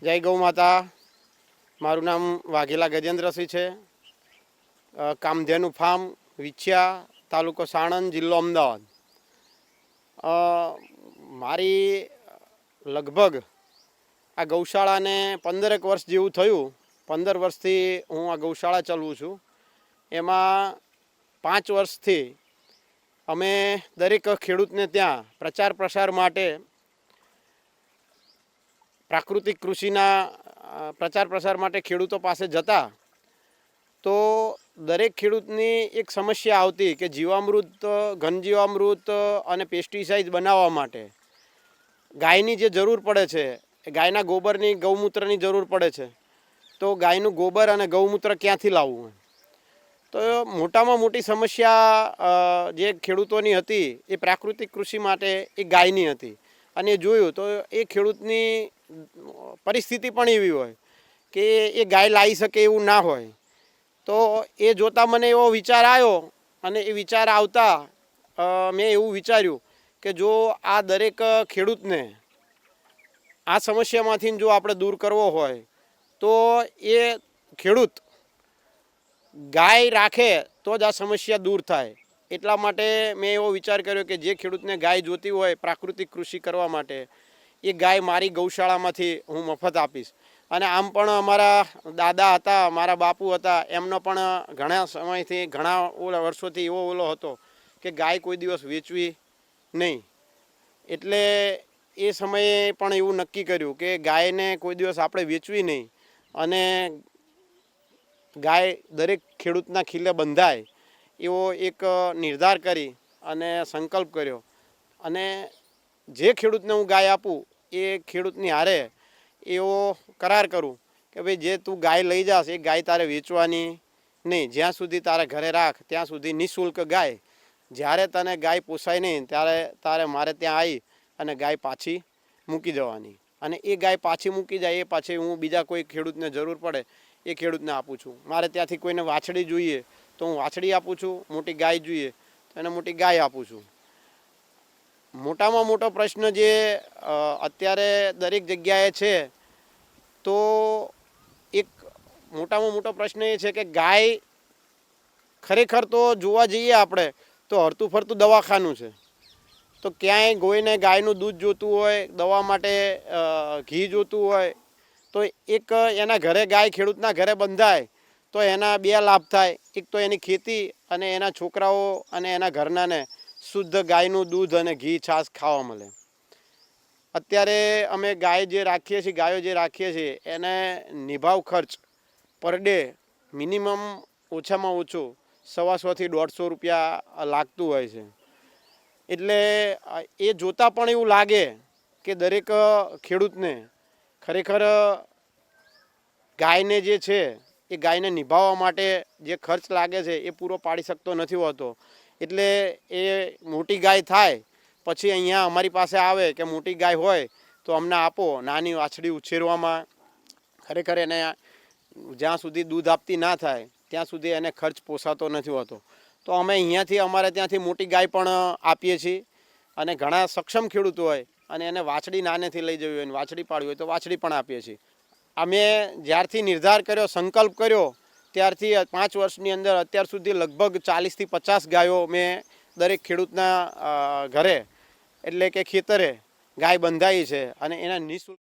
જય ગૌ માતા। મારું નામ વાઘેલા ગજેન્દ્રસિંહ છે। કામધેનુ ફાર્મ વિછિયા, તાલુકો સાણંદ, જિલ્લો અમદાવાદ। મારી લગભગ આ ગૌશાળાને 15 વર્ષ જેવું થયું। 15 વર્ષથી હું આ ગૌશાળા ચલાવું છું। એમાં 5 વર્ષથી અમે દરેક ખેડૂતને ત્યાં પ્રચાર પ્રસાર માટે પ્રાકૃતિક કૃષિના પ્રચાર પ્રસાર માટે ખેડૂતો પાસે જતા, તો દરેક ખેડૂતની એક સમસ્યા આવતી કે જીવામૃત, ઘનજીવામૃત અને પેસ્ટિસાઇડ બનાવવા માટે ગાયની જે જરૂર પડે છે, ગાયના ગોબરની, ગૌમૂત્રની જરૂર પડે છે। તો ગાયનું ગોબર અને ગૌમૂત્ર ક્યાંથી લાવવું? તો મોટામાં મોટી સમસ્યા જે ખેડૂતોની હતી એ પ્રાકૃતિક કૃષિ માટે એ ગાયની હતી। અને જોયું તો એ ખેડૂતની પરિસ્થિતિ પણ એવી હોય કે એ ગાય લાવી શકે એવું ના હોય। તો એ જોતાં મને એવો વિચાર આવ્યો, અને એ વિચાર આવતા મેં એવું વિચાર્યું કે જો આ દરેક ખેડૂતને આ સમસ્યામાંથી જો આપણે દૂર કરવો હોય તો એ ખેડૂત ગાય રાખે તો જ આ સમસ્યા દૂર થાય। એટલા માટે મેં એવો વિચાર કર્યો કે જે ખેડૂતને ગાય જોતી હોય પ્રાકૃતિક કૃષિ કરવા માટે, એ ગાય મારી ગૌશાળામાંથી હું મફત આપીશ। અને આમ પણ અમારા દાદા હતા, મારા બાપુ હતા, એમનો પણ ઘણા સમયથી, ઘણા વર્ષોથી એવો ઓલો હતો કે ગાય કોઈ દિવસ વેચવી નહીં। એટલે એ સમયે પણ એવું નક્કી કર્યું કે ગાયને કોઈ દિવસ આપણે વેચવી નહીં, અને ગાય દરેક ખેડૂતના ખીલે બંધાય એવો એક નિર્ધાર કરી અને સંકલ્પ કર્યો। અને જે ખેડૂતને હું ગાય આપું એ ખેડૂતની હારે એવો કરાર કરું કે ભાઈ જે તું ગાય લઈ જાસ એ ગાય તારે વેચવાની નહીં, જ્યાં સુધી તારા ઘરે રાખ ત્યાં સુધી નિઃશુલ્ક ગાય। જ્યારે તને ગાય પોસાય નહીં ત્યારે તારે મારે ત્યાં આવી અને ગાય પાછી મૂકી જવાની। અને એ ગાય પાછી મૂકી જાય એ પાછી હું બીજા કોઈ ખેડૂતને જરૂર પડે એ ખેડૂતને આપું છું। મારે ત્યાંથી કોઈને વાછડી જોઈએ તો હું વાછડી આપું છું, મોટી ગાય જોઈએ તો એને મોટી ગાય આપું છું। મોટામાં મોટો પ્રશ્ન જે અત્યારે દરેક જગ્યાએ છે, તો એક મોટામાં મોટો પ્રશ્ન એ છે કે ગાય ખરેખર તો જોવા જઈએ આપણે તો હરતું ફરતું દવાખાનું છે। તો ક્યાંય કોઈને ગાયનું દૂધ જોતું હોય, દવા માટે ઘી જોતું હોય, તો એક એના ઘરે ગાય ખેડૂતના ઘરે બંધાય તો એના બે લાભ થાય। એક તો એની ખેતી અને એના છોકરાઓ અને એના ઘરનાને શુદ્ધ ગાયનું દૂધ અને ઘી, છાશ ખાવા મળે। અત્યારે અમે ગાય જે રાખીએ છીએ, ગાયો જે રાખીએ છીએ, એને નિભાવ ખર્ચ પર ડે મિનિમમ ઓછામાં ઓછું 125 થી 150 રૂપિયા લાગતું હોય છે। એટલે એ જોતાં પણ એવું લાગે કે દરેક ખેડૂતને ખરેખર ગાયને જે છે એ ગાયને નિભાવવા માટે જે ખર્ચ લાગે છે એ પૂરો પાડી શકતો નથી હોતો। એટલે એ મોટી ગાય થાય પછી અહીંયા અમારી પાસે આવે કે મોટી ગાય હોય તો અમને આપો। નાની વાછડી ઉછેરવામાં ખરેખર એને જ્યાં સુધી દૂધ આપતી ના થાય ત્યાં સુધી એને ખર્ચ પોસાતો નથી હોતો। તો અમે અહીંયાથી, અમારે ત્યાંથી મોટી ગાય પણ આપીએ છીએ। અને ઘણા સક્ષમ ખેડૂતો હોય અને એને વાછડી નાનેથી લઈ જવી હોય, વાછડી પાડવી હોય તો વાછડી પણ આપીએ છીએ। અમે જ્યારથી નિર્ધાર કર્યો, સંકલ્પ કર્યો, ત્યારથી 5 વર્ષની અંદર અત્યાર સુધી લગભગ 40 થી 50 ગાયો મેં દરેક ખેડૂતના ઘરે એટલે કે ખેતરે ગાય બંધાઈ છે, અને એના નિઃશુલ્ક